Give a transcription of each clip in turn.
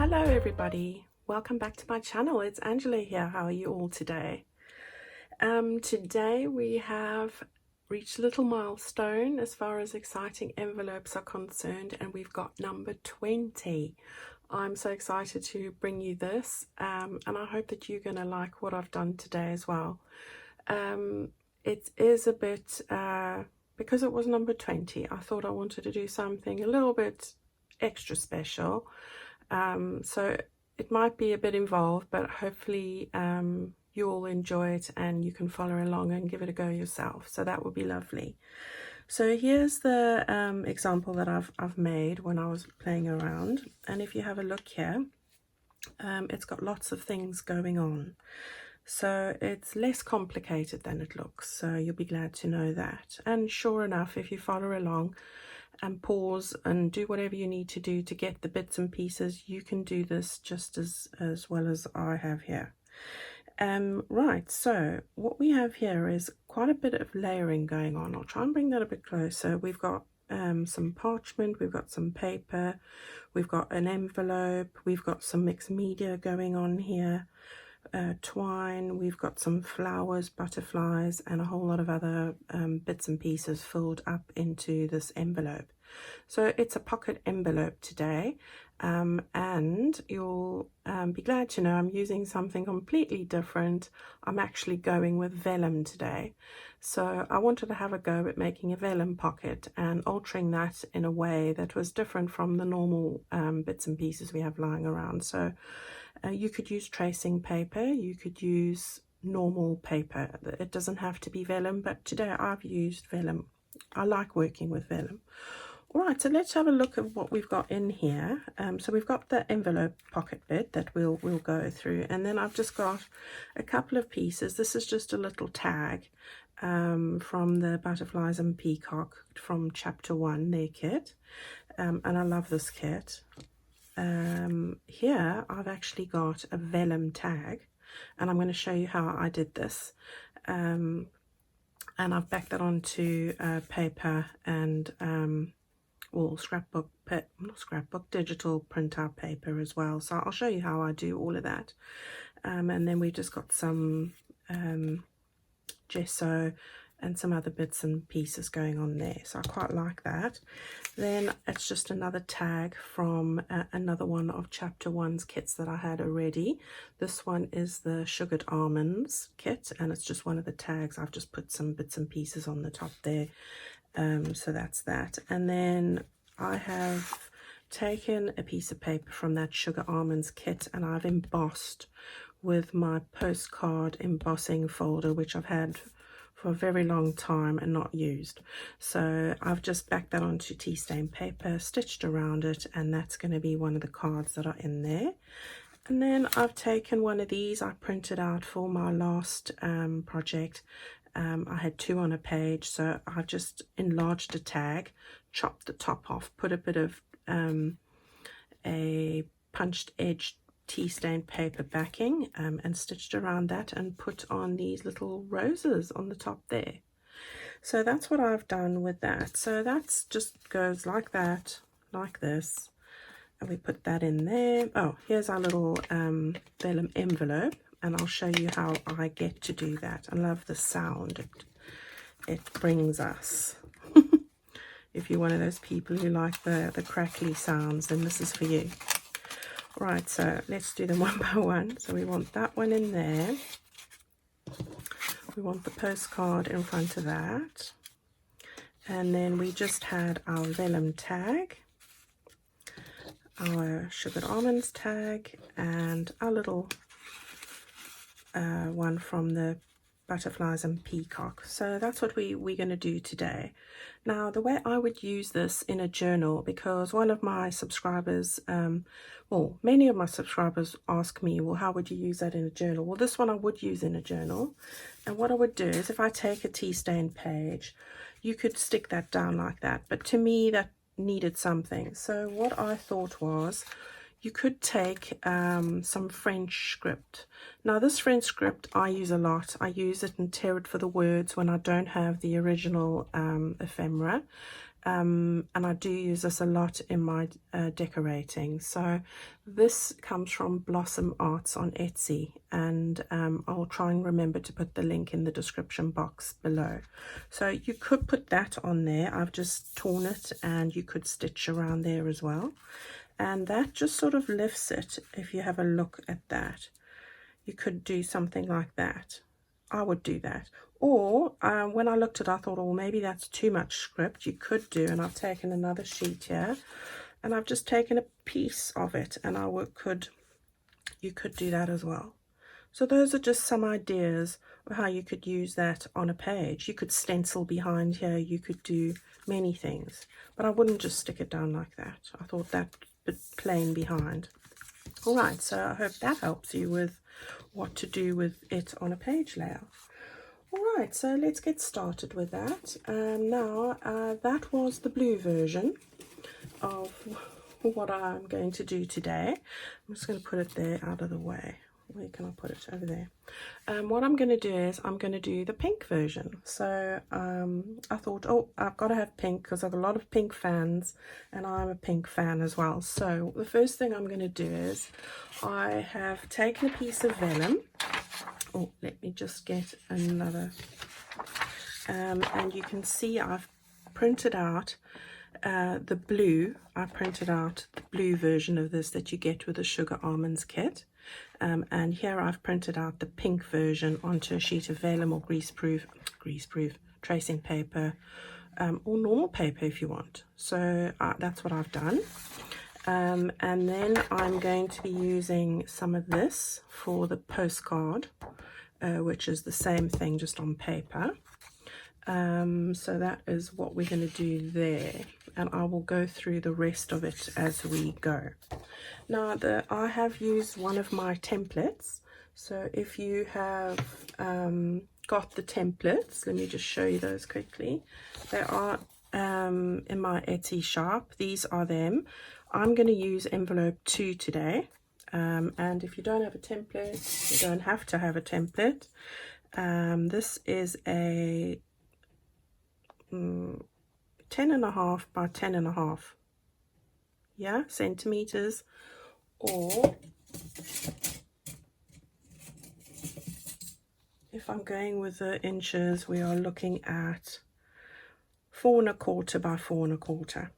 Hello everybody, welcome back to my channel. It's Angela here. How are you all today? Today we have reached a little milestone as far as exciting envelopes are concerned, and we've got number 20. I'm so excited to bring you this, and I hope that you're going to like what I've done today as well. It is a bit, because it was number 20, I thought I wanted to do something a little bit extra special. So it might be a bit involved, but hopefully you all enjoy it and you can follow along and give it a go yourself. So that would be lovely. So here's the example that I've made when I was playing around. And if you have a look here, it's got lots of things going on. So it's less complicated than it looks. So you'll be glad to know that. And sure enough, if you follow along and pause and do whatever you need to do to get the bits and pieces, you can do this just as well as I have here. Right, so what we have here is quite a bit of layering going on. I'll try and bring that a bit closer. We've got some parchment, we've got some paper, we've got an envelope, we've got some mixed media going on here, twine, we've got some flowers, butterflies, and a whole lot of other bits and pieces filled up into this envelope. So it's a pocket envelope today, and you'll be glad to know I'm using something completely different. I'm actually going with vellum today. So I wanted to have a go at making a vellum pocket and altering that in a way that was different from the normal bits and pieces we have lying around. So you could use tracing paper, you could use normal paper. It doesn't have to be vellum, but today I've used vellum. I like working with vellum. All right, so let's have a look at what we've got in here. So we've got the envelope pocket bit that we'll go through, and then I've just got a couple of pieces. This is just a little tag from the Butterflies and Peacock from chapter 1, their kit, and I love this kit. Here I've actually got a vellum tag, and I'm going to show you how I did this, and I've backed that onto paper and digital printout paper as well. So I'll show you how I do all of that, and then we've just got some gesso and some other bits and pieces going on there, so I quite like that. Then it's just another tag from another one of chapter 1's kits that I had already. This one is the sugared almonds kit, and it's just one of the tags. I've just put some bits and pieces on the top there, so that's that. And then I have taken a piece of paper from that sugar almonds kit, and I've embossed with my postcard embossing folder, which I've had for a very long time and not used. So I've just backed that onto tea stain paper, stitched around it, and that's going to be one of the cards that are in there. And then I've taken one of these I printed out for my last project. I had 2 on a page, so I just enlarged a tag, chopped the top off, put a bit of a punched edge tea stained paper backing, and stitched around that and put on these little roses on the top there. So that's what I've done with that. So that's just goes like that, like this, and we put that in there. Oh, here's our little vellum envelope, and I'll show you how I get to do that. I love the sound it brings us. If you're one of those people who like the crackly sounds, then this is for you. Right, so let's do them one by one. So we want that one in there. We want the postcard in front of that. And then we just had our vellum tag, our sugared almonds tag, and our little one from the Butterflies and Peacock. So that's what we're going to do today. Now, the way I would use this in a journal, because one of my subscribers, well, many of my subscribers ask me, well, how would you use that in a journal? Well, this one I would use in a journal. And what I would do is, if I take a tea stained page, you could stick that down like that. But to me, that needed something. So what I thought was, you could take some French script. Now this French script I use a lot. I use it and tear it for the words when I don't have the original ephemera. and I do use this a lot in my decorating. So this comes from Blossom Arts on Etsy, and I'll try and remember to put the link in the description box below. So you could put that on there. I've just torn it, and you could stitch around there as well, and that just sort of lifts it. If you have a look at that, you could do something like that. I would do that. Or when I looked at it, I thought, oh, maybe that's too much script. You could do, and I've taken another sheet here, and I've just taken a piece of it, and you could do that as well. So those are just some ideas of how you could use that on a page. You could stencil behind here. You could do many things, but I wouldn't just stick it down like that. I thought that bit plain behind. All right, so I hope that helps you with what to do with it on a page layout. All right, so let's get started with that. Now, that was the blue version of what I'm going to do today. I'm just going to put it there out of the way. Where can I put it? Over there. What I'm going to do is I'm going to do the pink version. So I thought, oh, I've got to have pink because I have a lot of pink fans, and I'm a pink fan as well. So the first thing I'm going to do is I have taken a piece of vellum. Oh, let me just get another. And you can see I've printed out the blue. I printed out the blue version of this that you get with the Sugar Almonds kit. And here I've printed out the pink version onto a sheet of vellum or greaseproof tracing paper, or normal paper if you want. So that's what I've done. And then I'm going to be using some of this for the postcard, which is the same thing just on paper. So that is what we're going to do there, and I will go through the rest of it as we go. Now, I have used one of my templates, so if you have got the templates, let me just show you those quickly. They are in my Etsy shop. These are them. I'm going to use envelope 2 today, and if you don't have a template, you don't have to have a template. This is a 10.5 by 10.5, yeah, centimeters, or if I'm going with the inches, we are looking at 4.25 by 4.25.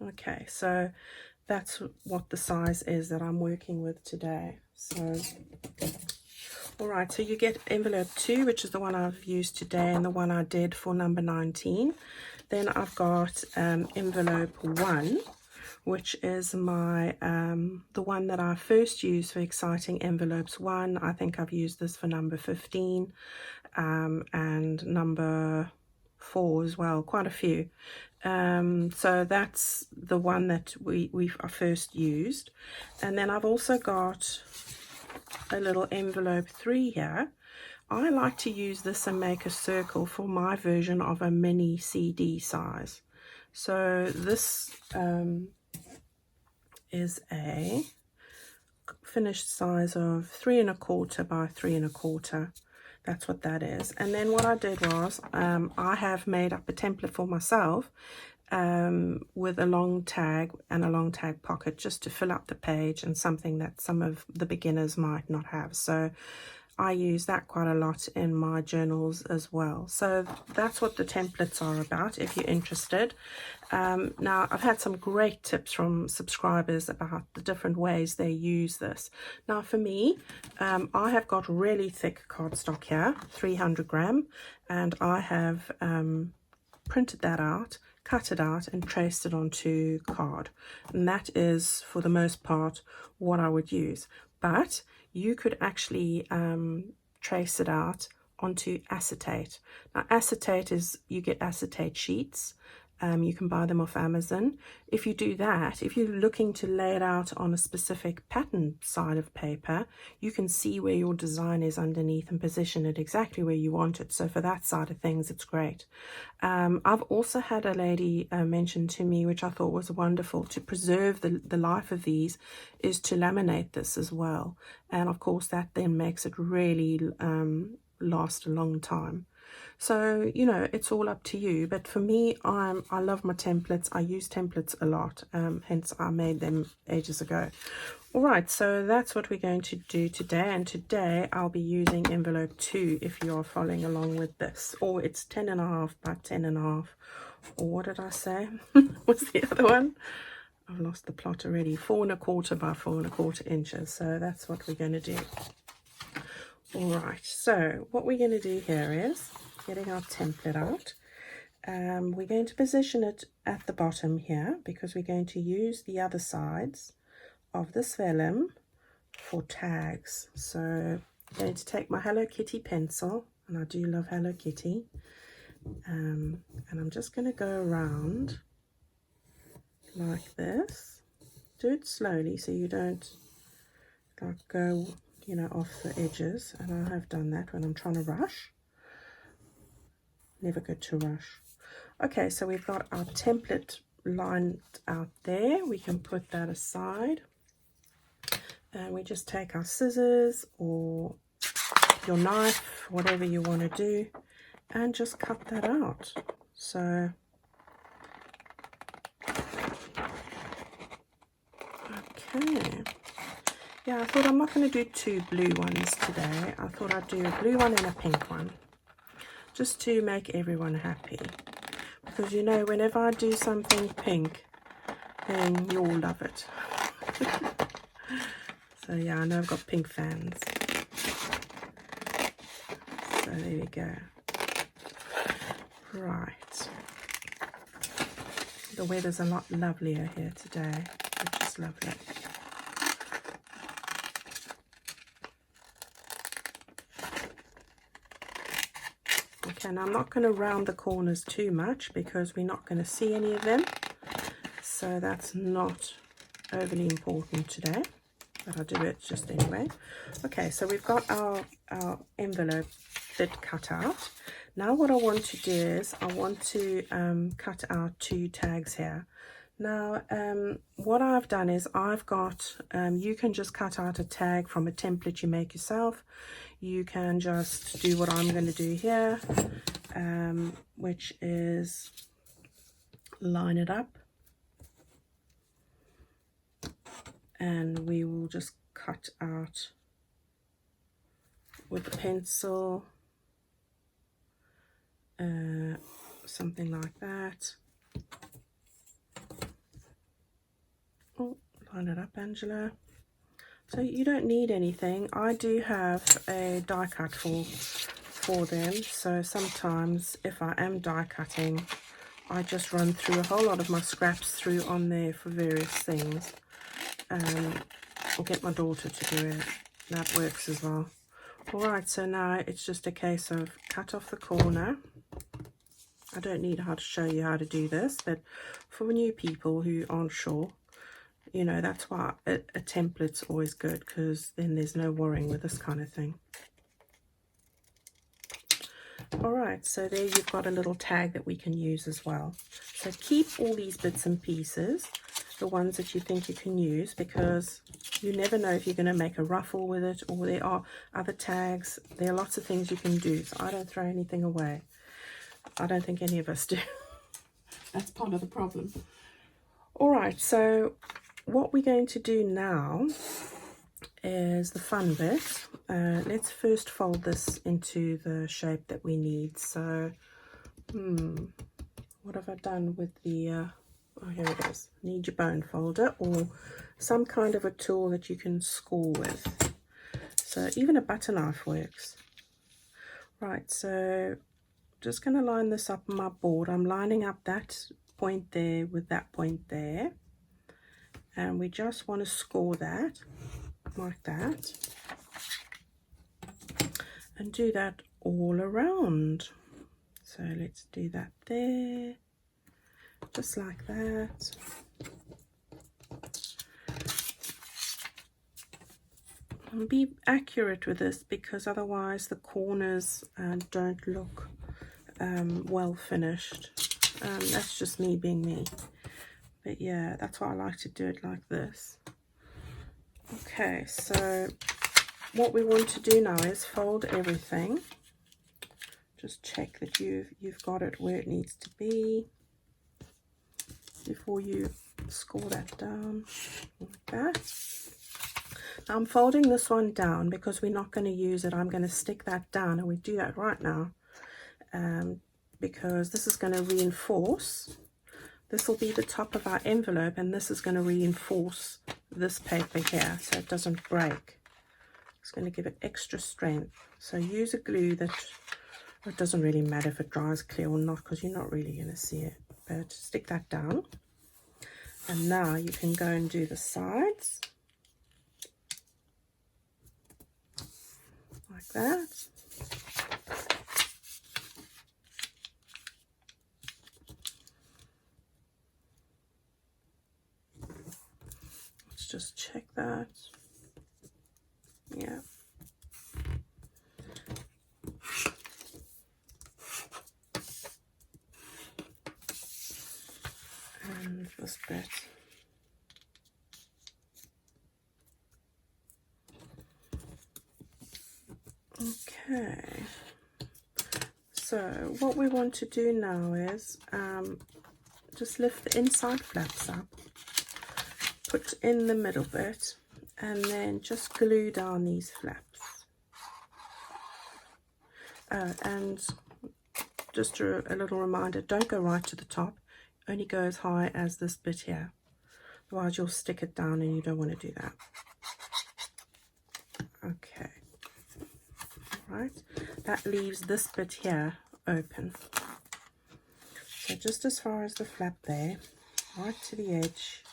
Okay, so that's what the size is that I'm working with today. So all right, so you get envelope 2, which is the one I've used today and the one I did for number 19. Then I've got envelope 1, which is my the one that I first used for Exciting Envelopes 1. I think I've used this for number 15 and number 4 as well, quite a few. So that's the one that we first used. And then I've also got a little envelope 3 here. I like to use this and make a circle for my version of a mini CD size. So this is a finished size of 3.25 by 3.25. That's what that is. And then what I did was I have made up a template for myself with a long tag and a long tag pocket, just to fill up the page, and something that some of the beginners might not have. So I use that quite a lot in my journals as well. So that's what the templates are about, if you're interested. Now, I've had some great tips from subscribers about the different ways they use this. Now, for me, I have got really thick cardstock here, 300 gram, and I have printed that out, cut it out, and traced it onto card. And that is, for the most part, what I would use. But you could actually trace it out onto acetate. Now, acetate is, you get acetate sheets. You can buy them off Amazon. If you do that, if you're looking to lay it out on a specific pattern side of paper, you can see where your design is underneath and position it exactly where you want it. So for that side of things, it's great. I've also had a lady mention to me, which I thought was wonderful, to preserve the life of these, is to laminate this as well. And of course, that then makes it really last a long time. So, you know, it's all up to you. But for me, I love my templates. I use templates a lot. Hence, I made them ages ago. All right, so that's what we're going to do today. And today, I'll be using envelope 2 if you are following along with this. Or it's 10.5 by 10.5. Or what did I say? What's the other one? I've lost the plot already. 4.25 by 4.25 inches. So that's what we're going to do. All right, so what we're going to do here is getting our template out. We're going to position it at the bottom here because we're going to use the other sides of this vellum for tags. So I'm going to take my Hello Kitty pencil, and I do love Hello Kitty, and I'm just going to go around like this. Do it slowly so you don't like go, you know, off the edges, and I have done that when I'm trying to rush. Never good to rush. Okay, so we've got our template lined out there. We can put that aside, and we just take our scissors or your knife, whatever you want to do, and just cut that out. So okay, yeah, I thought I'm not going to do 2 blue ones today. I thought I'd do a blue one and a pink one, just to make everyone happy. Because, you know, whenever I do something pink, then you all love it. So, yeah, I know I've got pink fans. So, there we go. Right. The weather's a lot lovelier here today, which is lovely. Okay, now I'm not going to round the corners too much because we're not going to see any of them. So that's not overly important today, but I'll do it just anyway. Okay, so we've got our envelope bit cut out. Now what I want to do is I want to cut out 2 tags here. Now what I've done is I've got, you can just cut out a tag from a template you make yourself. You can just do what I'm going to do here, which is line it up, and we will just cut out with the pencil, something like that. Oh, line it up, Angela. So you don't need anything. I do have a die cut for them, so sometimes if I am die cutting, I just run through a whole lot of my scraps through on there for various things. I'll get my daughter to do it. That works as well. Alright, so now it's just a case of cut off the corner. I don't need how to show you how to do this, but for new people who aren't sure, you know, that's why a template's always good, because then there's no worrying with this kind of thing. Alright, so there you've got a little tag that we can use as well. So keep all these bits and pieces, the ones that you think you can use, because you never know if you're going to make a ruffle with it, or there are other tags. There are lots of things you can do, so I don't throw anything away. I don't think any of us do. That's part of the problem. Alright, so what we're going to do now is the fun bit. Let's first fold this into the shape that we need. So what have I done with the oh, here it is. Need your bone folder or some kind of a tool that you can score with. So even a butter knife works. Right, so just going to line this up on my board. I'm lining up that point there with that point there, and we just want to score that like that, and do that all around. So let's do that there, just like that. And be accurate with this, because otherwise the corners don't look well finished. That's just me being me, but yeah, that's why I like to do it like this. Okay, so what we want to do now is fold everything just check that you've got it where it needs to be before you score that down like that. Now I'm folding this one down because we're not going to use it. I'm going to stick that down, and we do that right now because this is going to reinforce. This will be the top of our envelope, and this is going to reinforce this paper here so it doesn't break. It's going to give it extra strength. So use a glue that, it doesn't really matter if it dries clear or not because you're not really going to see it. But stick that down. And now you can go and do the sides. Like that. Let's just check that. Yeah. And this bit. Okay. So what we want to do now is just lift the inside flaps up, put in the middle bit, and then just glue down these flaps. And just a little reminder, don't go right to the top, only go as high as this bit here, otherwise you'll stick it down and you don't want to do that. Okay, right, that leaves this bit here open, so just as far as the flap there, right to the edge,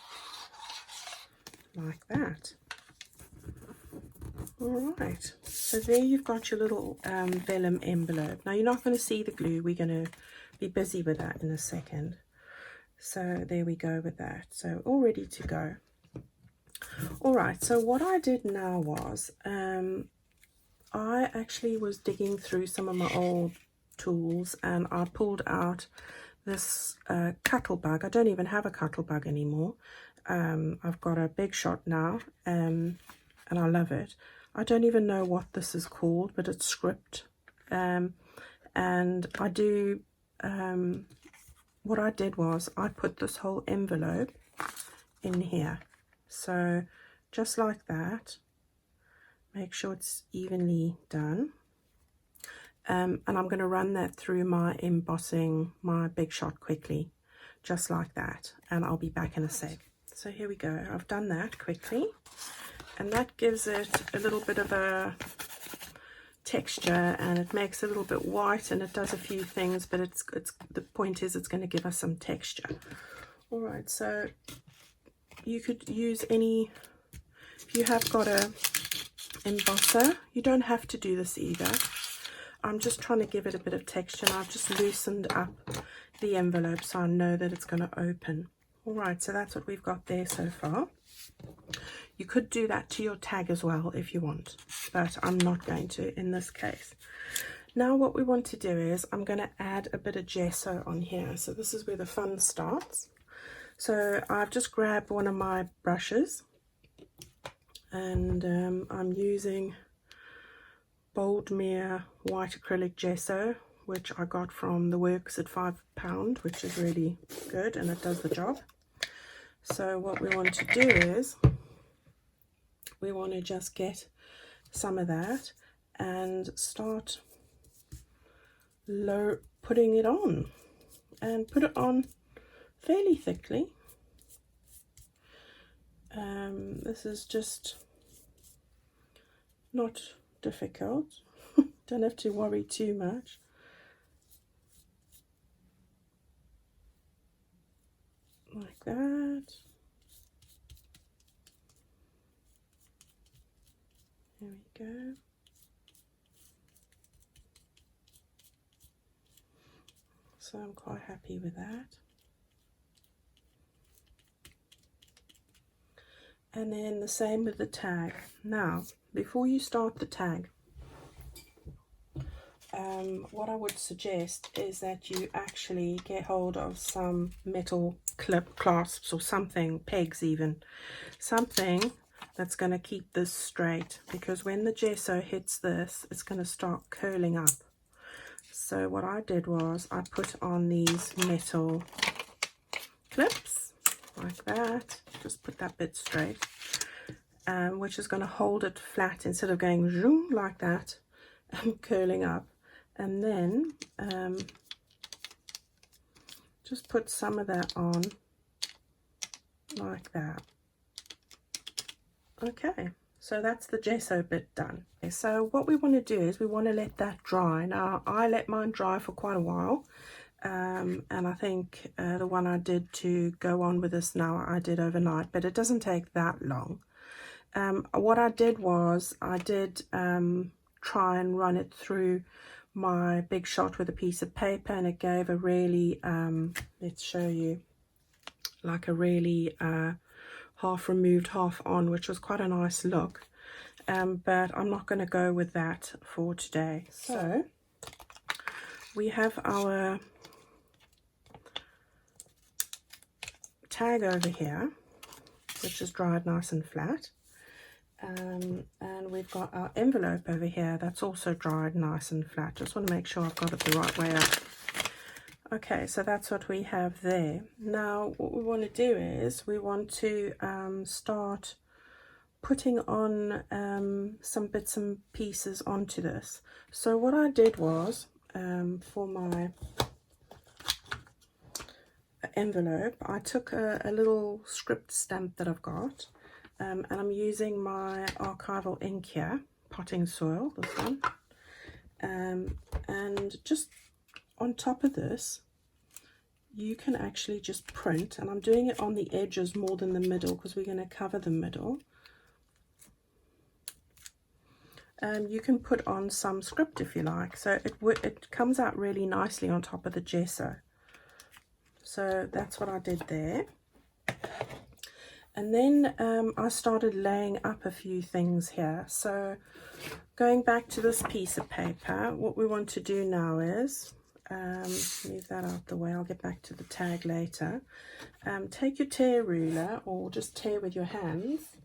like that. All right, so there you've got your little vellum envelope. Now you're not going to see the glue, we're going to be busy with that in a second. So there we go with that, so all ready to go. All right, so what I did now was I actually was digging through some of my old tools, and I pulled out this cuttlebug. I don't even have a cuttlebug anymore. I've got a Big Shot now, and I love it. I don't even know what this is called, but it's script. And I do, what I did was I put this whole envelope in here. So just like that, make sure it's evenly done. And I'm going to run that through my embossing, my Big Shot quickly, just like that. And I'll be back in a sec. So here we go. I've done that quickly. And that gives it a little bit of a texture, and it makes it a little bit white, and it does a few things, but it's the point is it's going to give us some texture. All right, so you could use any, if you have got a embosser, you don't have to do this either. I'm just trying to give it a bit of texture, and I've just loosened up the envelope so I know that it's going to open. All right, so that's what we've got there so far. You could do that to your tag as well if you want, but I'm not going to in this case. Now what we want to do is I'm going to add a bit of gesso on here. So this is where the fun starts. So I've just grabbed one of my brushes, and I'm using Boldmere white acrylic gesso, which I got from the Works at £5, which is really good and it does the job. So what we want to do is we want to just get some of that and start putting it on, and put it on fairly thickly. This is just not difficult. Don't have to worry too much. Like that. There we go. So I'm quite happy with that. And then the same with the tag. Now, before you start the tag, what I would suggest is that you actually get hold of some metal clip clasps or something, pegs even, something that's going to keep this straight, because when the gesso hits this, it's going to start curling up. So what I did was I put on these metal clips like that, just put that bit straight, which is going to hold it flat instead of going zoom like that and curling up. And then just put some of that on like that. Okay, so that's the gesso bit done. Okay, so what we want to do is we want to let that dry. Now I let mine dry for quite a while, and I think the one I did to go on with this now I did overnight, but it doesn't take that long. What I did was I did try and run it through my big shot with a piece of paper, and it gave a really let's show you, like a really half removed half on, which was quite a nice look, but I'm not going to go with that for today. So we have our tag over here, which is dried nice and flat, and we've got our envelope over here that's also dried nice and flat. Just want to make sure I've got it the right way up. Okay, so that's what we have there. Now what we want to do is we want to start putting on some bits and pieces onto this. So what I did was for my envelope, I took a little script stamp that I've got, and I'm using my archival ink here, Potting Soil, this one, and just on top of this you can actually just print, and I'm doing it on the edges more than the middle because we're going to cover the middle. You can put on some script if you like, so it comes out really nicely on top of the gesso. So that's what I did there. And then I started laying up a few things here. So going back to this piece of paper, what we want to do now is leave that out the way, I'll get back to the tag later. Take your tear ruler, or just tear with your hands.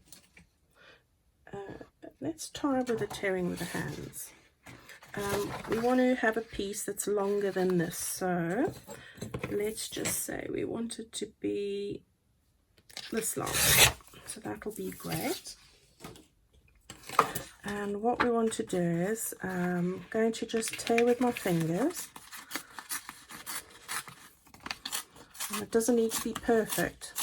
Let's try with the tearing with the hands. We want to have a piece that's longer than this, so let's just say we want it to be this long, so that will be great. And what we want to do is I'm going to just tear with my fingers. And it doesn't need to be perfect.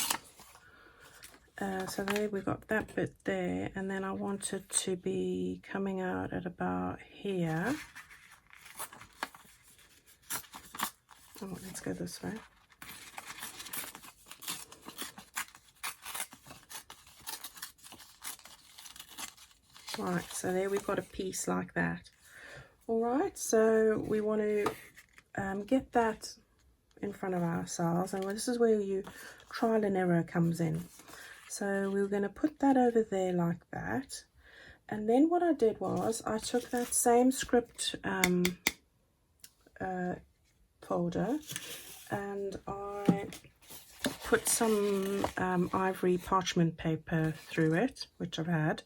So there we've got that bit there, and then I want it to be coming out at about here. Oh, let's go this way. Right, so there we've got a piece like that. All right, so we want to get that in front of ourselves, and this is where you trial and error comes in. So we were going to put that over there like that, and then what I did was I took that same script folder and I put some ivory parchment paper through it, which I've had,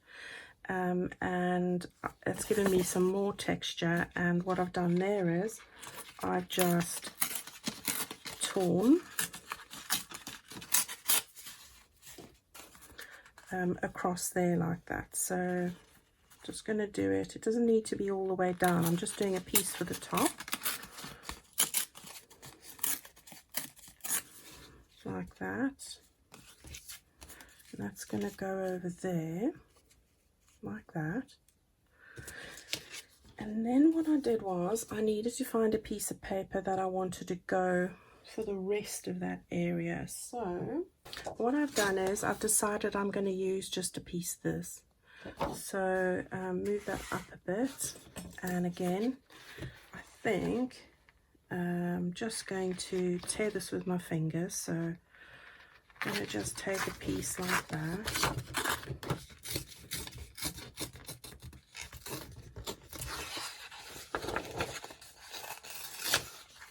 and it's given me some more texture. And what I've done there is I've just torn across there like that. So just going to do it, it doesn't need to be all the way down, I'm just doing a piece for the top like that, and that's going to go over there like that. And then what I did was I needed to find a piece of paper that I wanted to go for the rest of that area. So what I've done is I've decided I'm going to use just a piece of this. So move that up a bit, and again I think I'm just going to tear this with my fingers. So I'm going to just take a piece like that.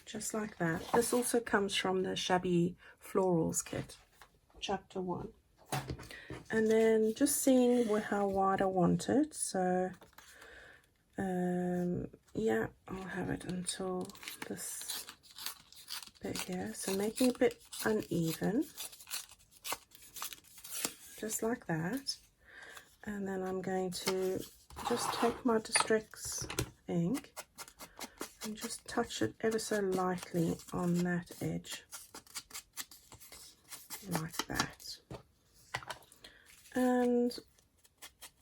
Just like that. This also comes from the Shabby Florals kit, chapter 1. And then just seeing how wide I want it. So yeah, I'll have it until this bit here. So making it a bit uneven, just like that. And then I'm going to just take my Distress ink and just touch it ever so lightly on that edge, like that, and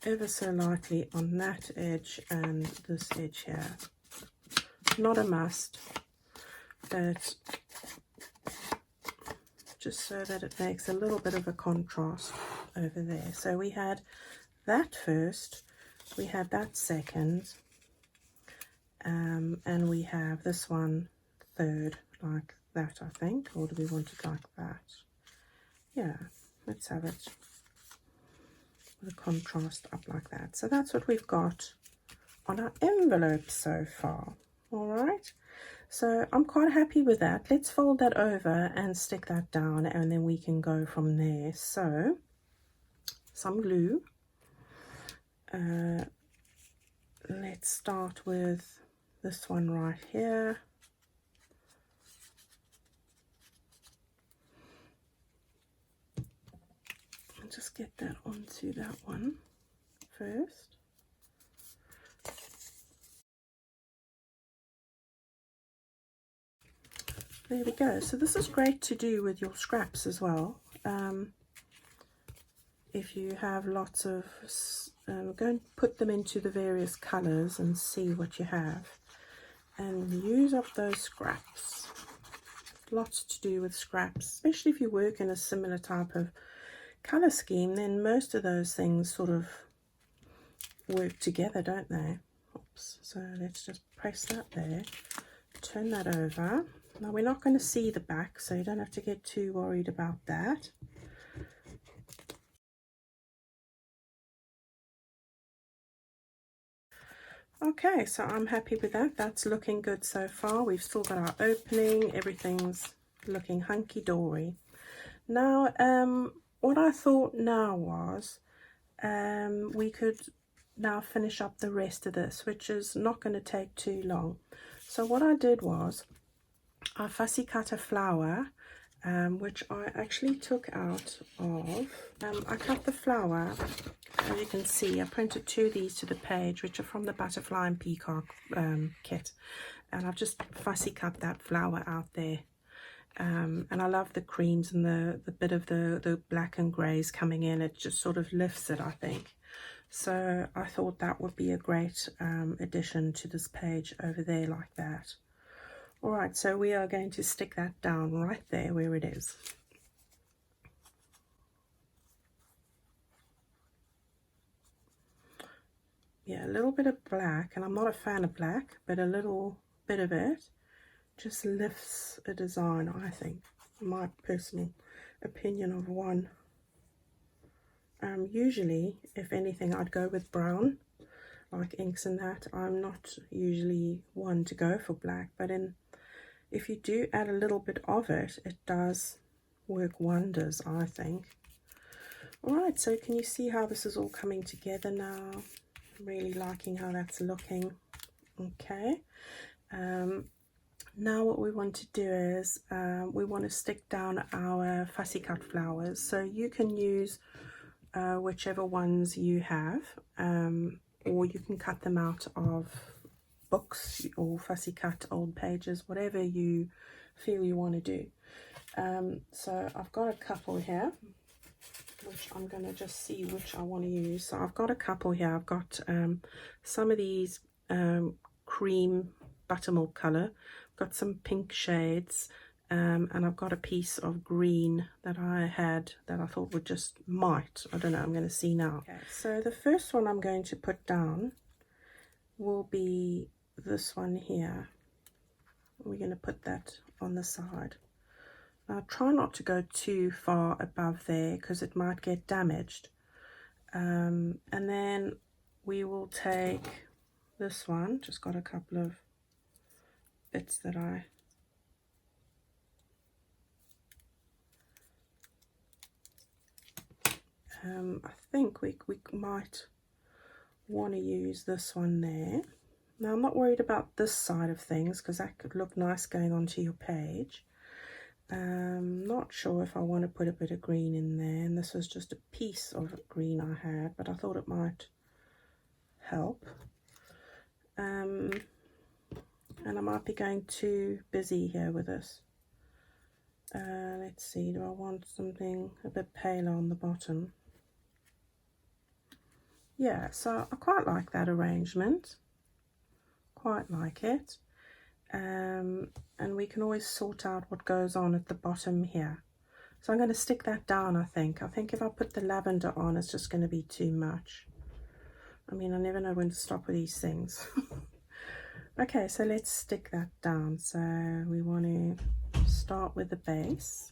ever so lightly on that edge and this edge here. Not a must, but just so that it makes a little bit of a contrast over there. So we had that first, we had that second, and we have this one third, like that, I think. Or do we want it like that? Yeah, let's have it with a contrast up like that. So that's what we've got on our envelope so far. All right, so I'm quite happy with that. Let's fold that over and stick that down, and then we can go from there. So some glue. Let's start with this one right here. And just get that onto that one first. There we go. So this is great to do with your scraps as well. If you have lots of, go and put them into the various colors and see what you have, and use up those scraps. Lots to do with scraps, especially if you work in a similar type of color scheme. Then most of those things sort of work together, don't they? Oops. So let's just press that there, turn that over. Now we're not going to see the back, so you don't have to get too worried about that. Okay, so I'm happy with that. That's looking good so far. We've still got our opening. Everything's looking hunky-dory. Now, what I thought now was we could now finish up the rest of this, which is not going to take too long. So what I did was I fussy cut a flower, which I actually took out of. I cut the flower. As you can see, I printed 2 of these to the page, which are from the Butterfly and Peacock kit, and I've just fussy cut that flower out there. And I love the creams and the bit of the black and greys coming in. It just sort of lifts it, I think. So I thought that would be a great addition to this page over there, like that. All right, so we are going to stick that down right there where it is. Yeah, a little bit of black, and I'm not a fan of black, but a little bit of it just lifts a design, I think. My personal opinion of one. Usually, if anything, I'd go with brown, like inks and that. I'm not usually one to go for black, but if you do add a little bit of it, it does work wonders, I think. All right, so can you see how this is all coming together now? I'm really liking how that's looking. Okay. Now what we want to do is we want to stick down our fussy cut flowers. So you can use whichever ones you have, or you can cut them out of books or fussy cut old pages, whatever you feel you want to do. So I've got a couple here, which I'm going to just see which I want to use. So I've got a couple here. I've got some of these cream buttermilk color, I've got some pink shades, and I've got a piece of green that I had that I thought would just I don't know, I'm going to see now. Okay, so the first one I'm going to put down will be this one here. We're going to put that on the side. Now try not to go too far above there because it might get damaged. And then we will take this one, just got a couple of bits that I think we might want to use this one there. Now I'm not worried about this side of things because that could look nice going onto your page. Not sure if I want to put a bit of green in there, and this was just a piece of green I had, but I thought it might help. And I might be going too busy here with this. Let's see, do I want something a bit paler on the bottom? Yeah, so I quite like that arrangement. Quite like it. And we can always sort out what goes on at the bottom here. So I'm going to stick that down, I think. I think if I put the lavender on, it's just going to be too much. I mean, I never know when to stop with these things. Okay, so let's stick that down. So we want to start with the base.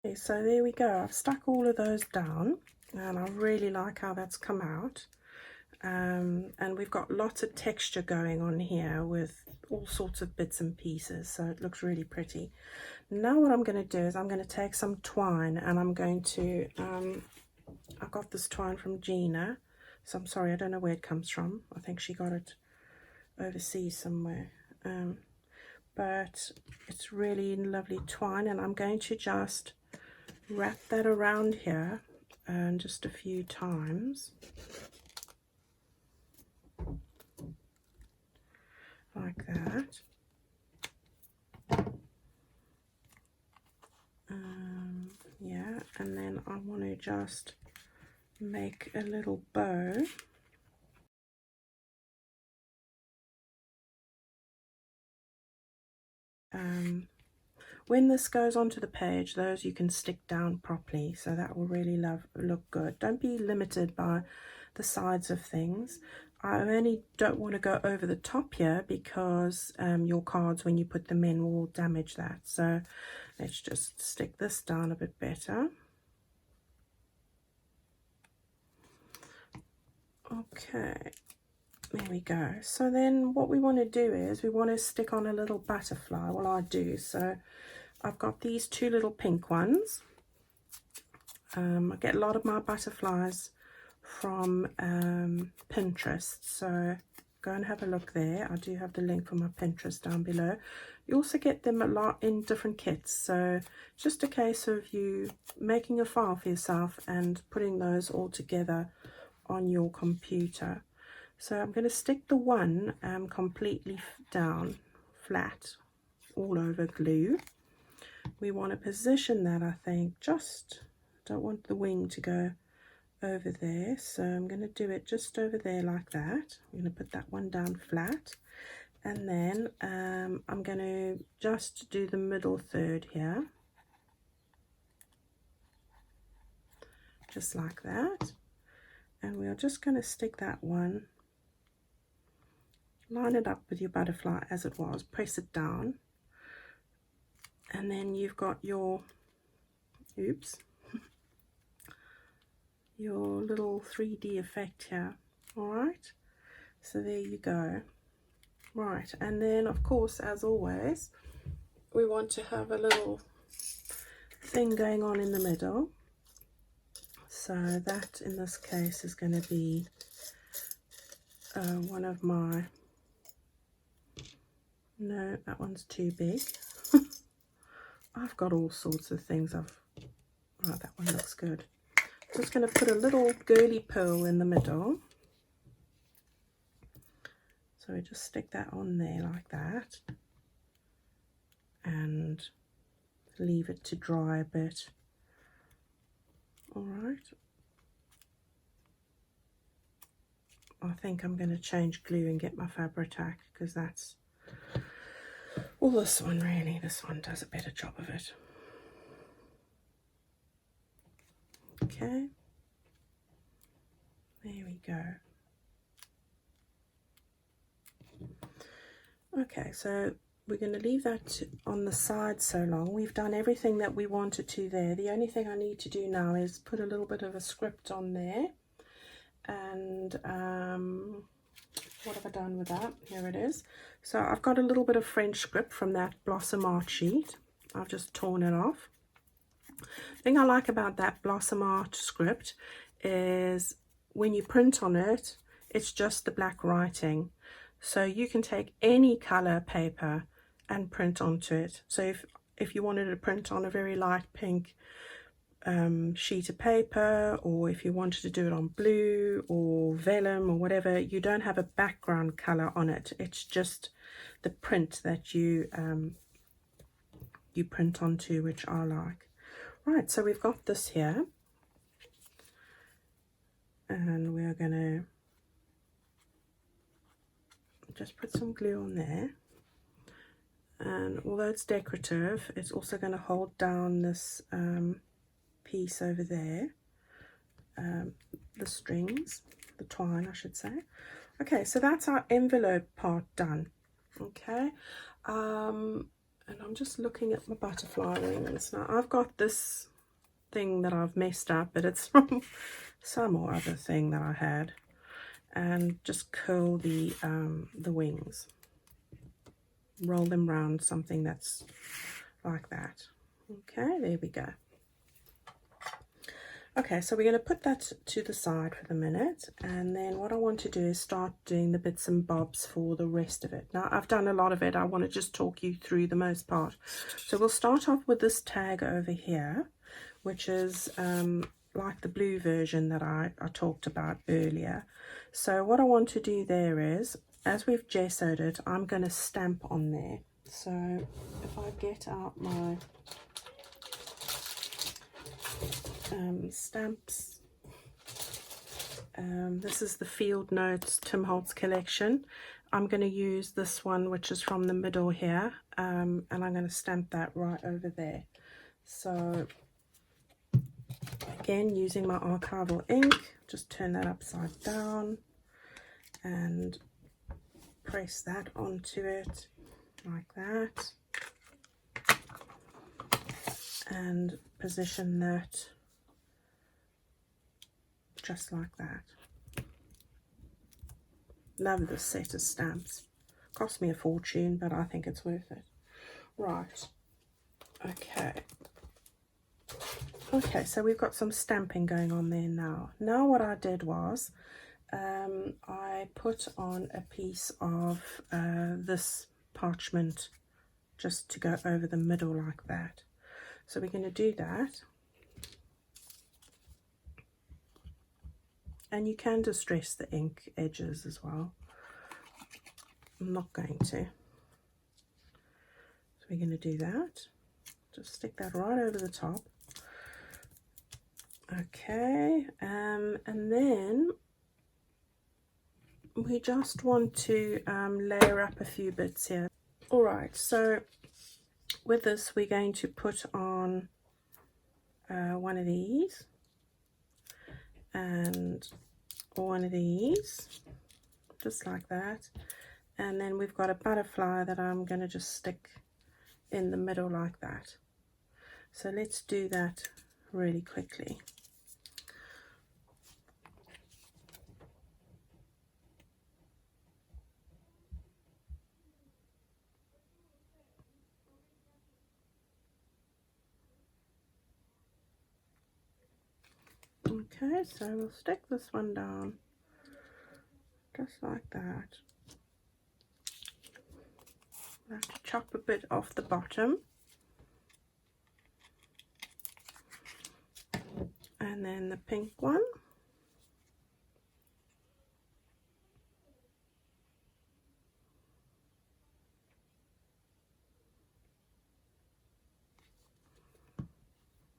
Okay, so there we go. I've stuck all of those down, and I really like how that's come out. And we've got lots of texture going on here with all sorts of bits and pieces, so it looks really pretty. Now what I'm going to do is I'm going to take some twine, and I'm going to I got this twine from Gina, so I'm sorry, I don't know where it comes from. I think she got it overseas somewhere, but it's really lovely twine, and I'm going to just wrap that around here just a few times like that. Yeah, and then I want to just make a little bow. When this goes onto the page, those you can stick down properly, so that will really look good. Don't be limited by the sides of things. I only don't want to go over the top here because your cards, when you put them in, will damage that. So let's just stick this down a bit better. Okay, there we go. So then what we want to do is we want to stick on a little butterfly. Well, I do. So I've got these two little pink ones. I get a lot of my butterflies from Pinterest, so go and have a look there. I do have the link for my Pinterest down below. You also get them a lot in different kits, so just a case of you making a file for yourself and putting those all together on your computer. So I'm going to stick the one completely down flat all over glue. We want to position that, I think, just don't want the wing to go over there, so I'm going to do it just over there like that. I'm going to put that one down flat, and then I'm going to just do the middle third here, just like that. And we are just going to stick that one, line it up with your butterfly as it was, press it down, and then you've got your, oops, your little 3D effect here. All right, so there you go. Right, and then of course, as always, we want to have a little thing going on in the middle. So that in this case is going to be one of my, no, that one's too big. I've got all sorts of things. Right, that one looks good. Just going to put a little girly pearl in the middle. So we just stick that on there like that and leave it to dry a bit. All right. I think I'm going to change glue and get my Fabri-Tac, because that's, well, this one really, this one does a better job of it. Okay, there we go. Okay, so we're going to leave that on the side so long. We've done everything that we wanted to there. The only thing I need to do now is put a little bit of a script on there. And what have I done with that? Here it is. So I've got a little bit of French script from that Blossom Art sheet. I've just torn it off. The thing I like about that Blossom Art script is when you print on it, it's just the black writing. So you can take any color paper and print onto it. So if you wanted to print on a very light pink sheet of paper, or if you wanted to do it on blue or vellum or whatever, you don't have a background color on it. It's just the print that you print onto, which I like. Right, so we've got this here, and we're going to just put some glue on there. And although it's decorative, it's also going to hold down this piece over there, the strings, the twine I should say. Okay, so that's our envelope part done. Okay, and I'm just looking at my butterfly wings. Now I've got this thing that I've messed up, but it's from some or other thing that I had, and just curl the wings, roll them round something that's like that. Okay, there we go. Okay, so we're going to put that to the side for the minute, and then what I want to do is start doing the bits and bobs for the rest of it. Now I've done a lot of it. I want to just talk you through the most part. So we'll start off with this tag over here, which is like the blue version that I talked about earlier. So what I want to do there is, as we've gessoed it, I'm going to stamp on there. So if I get out my stamps, this is the Field Notes Tim Holtz collection. I'm going to use this one, which is from the middle here, and I'm going to stamp that right over there. So again, using my archival ink, just turn that upside down and press that onto it like that, and position that just like that. Love this set of stamps. Cost me a fortune, but I think it's worth it. Right, okay, so we've got some stamping going on there now. Now what I did was I put on a piece of this parchment just to go over the middle like that. So we're going to do that, and you can distress the ink edges as well. I'm not going to. So we're going to do that. Just stick that right over the top. Okay, and then we just want to layer up a few bits here. All right, so with this we're going to put on one of these and one of these, just like that, and then we've got a butterfly that I'm going to just stick in the middle like that. So let's do that really quickly. Okay, so we'll stick this one down just like that. I have to chop a bit off the bottom, and then the pink one.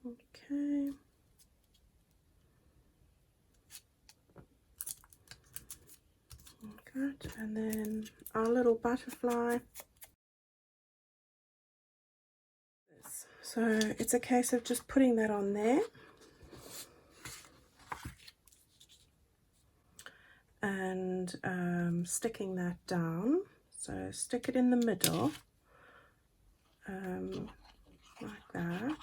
Okay. Good, and then our little butterfly. So it's a case of just putting that on there and sticking that down. So stick it in the middle like that.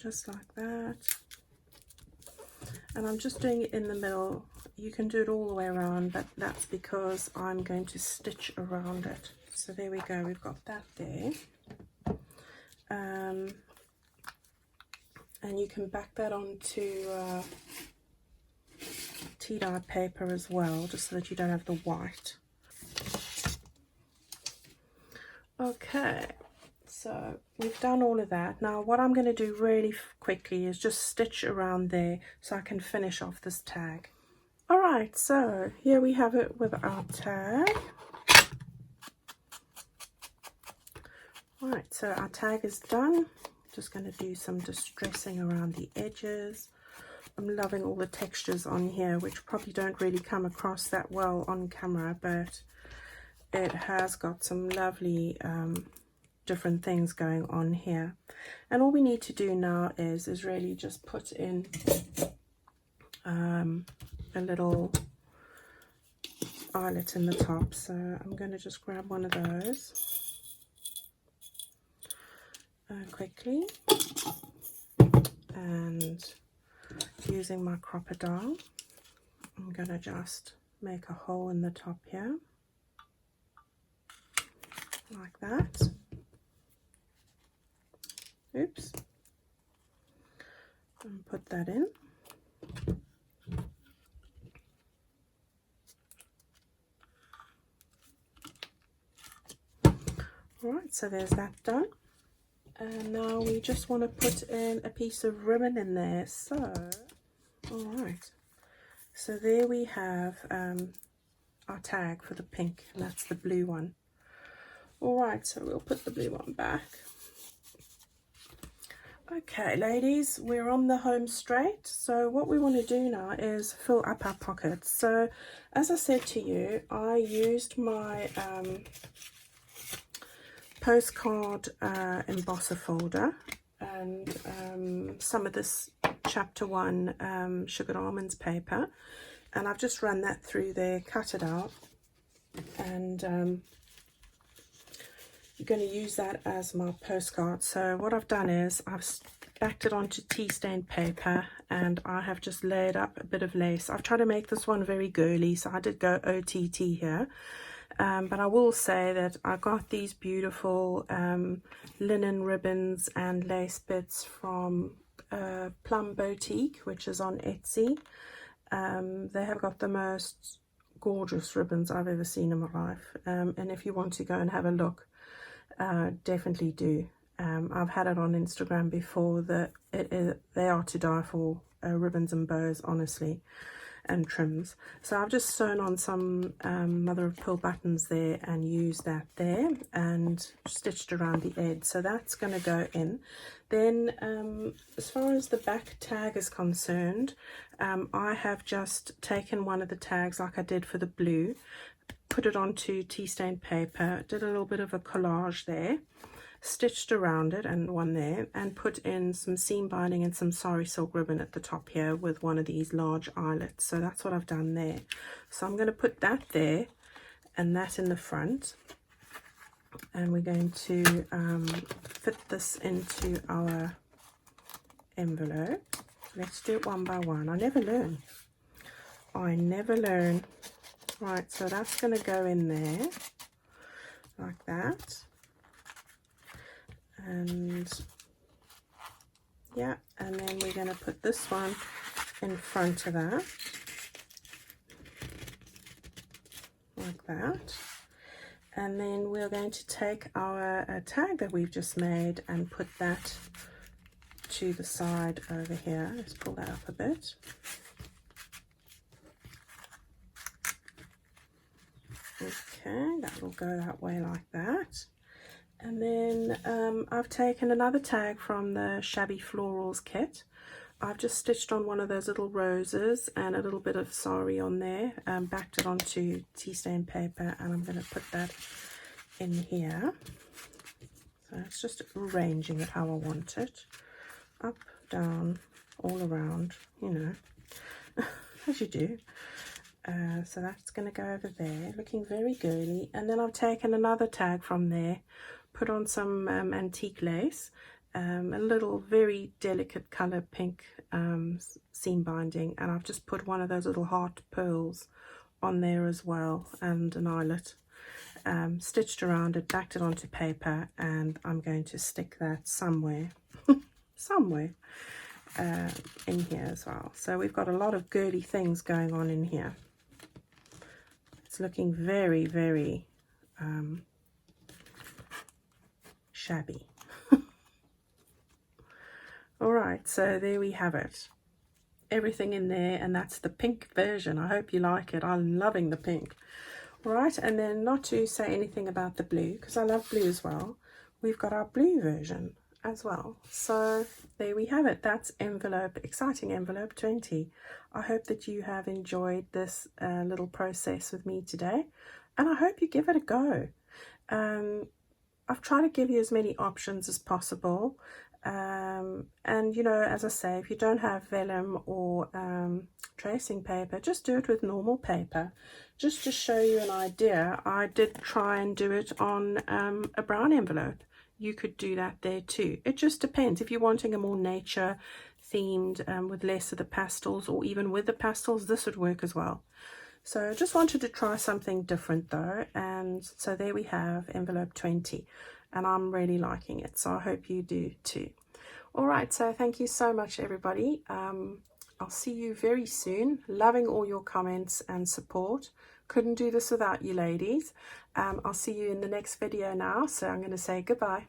Just like that. And I'm just doing it in the middle. You can do it all the way around, but that's because I'm going to stitch around it. So there we go, we've got that there. And you can back that onto tea dye paper as well, just so that you don't have the white. Okay, so we've done all of that. Now what I'm going to do really quickly is just stitch around there so I can finish off this tag. Alright, so here we have it with our tag. Alright, so our tag is done. Just going to do some distressing around the edges. I'm loving all the textures on here, which probably don't really come across that well on camera, but it has got some lovely different things going on here. And all we need to do now is really just put in a little eyelet in the top. So I'm going to just grab one of those quickly, and using my crocodile, I'm going to just make a hole in the top here, like that. Oops. And put that in. Alright, so there's that done. And now we just want to put in a piece of ribbon in there. So, alright. So there we have our tag for the pink, and that's the blue one. Alright, so we'll put the blue one back. Okay, ladies, we're on the home straight. So what we want to do now is fill up our pockets. So as I said to you, I used my postcard embosser folder and some of this chapter 1 sugared almonds paper, and I've just run that through there, cut it out, and I'm going to use that as my postcard. So what I've done is I've backed it onto tea stained paper, and I have just laid up a bit of lace. I've tried to make this one very girly, so I did go OTT here. But I will say that I got these beautiful linen ribbons and lace bits from PlumBowtique, which is on Etsy. They have got the most gorgeous ribbons I've ever seen in my life. And if you want to go and have a look, definitely do. I've had it on Instagram before. They are to die for, ribbons and bows, honestly, and trims. So I've just sewn on some mother of pearl buttons there and used that there and stitched around the edge. So that's going to go in. Then as far as the back tag is concerned, I have just taken one of the tags like I did for the blue, put it onto tea stained paper, did a little bit of a collage there, stitched around it and one there, and put in some seam binding and some sari silk ribbon at the top here with one of these large eyelets. So that's what I've done there. So I'm going to put that there and that in the front, and we're going to fit this into our envelope. Let's do it one by one. I never learn. Right, so that's going to go in there like that. And yeah, and then we're going to put this one in front of that, like that. And then we're going to take our tag that we've just made and put that to the side over here. Let's pull that up a bit. Okay, that will go that way like that. And then I've taken another tag from the Shabby Florals kit. I've just stitched on one of those little roses and a little bit of sari on there, backed it onto tea stained paper, and I'm going to put that in here. So it's just arranging it how I want it. Up, down, all around, you know, as you do. So that's going to go over there, looking very girly. And then I've taken another tag from there, put on some antique lace, a little very delicate color pink seam binding, and I've just put one of those little heart pearls on there as well, and an eyelet. Stitched around it, backed it onto paper, and I'm going to stick that somewhere, somewhere in here as well. So we've got a lot of girly things going on in here. It's looking very, very shabby. All right, so there we have it. Everything in there, and that's the pink version. I hope you like it. I'm loving the pink. All right, and then not to say anything about the blue, because I love blue as well, we've got our blue version as well. So there we have it. That's exciting envelope 20. I hope that you have enjoyed this little process with me today, and I hope you give it a go. I've tried to give you as many options as possible, and you know, as I say, if you don't have vellum or tracing paper, just do it with normal paper. Just to show you an idea, I did try and do it on a brown envelope. You could do that there too. It just depends. If you're wanting a more nature themed with less of the pastels, or even with the pastels, this would work as well. So just wanted to try something different though, and so there we have envelope 20, and I'm really liking it, so I hope you do too. All right, so thank you so much everybody. I'll see you very soon. Loving all your comments and support. Couldn't do this without you ladies. I'll see you in the next video now, so I'm going to say goodbye.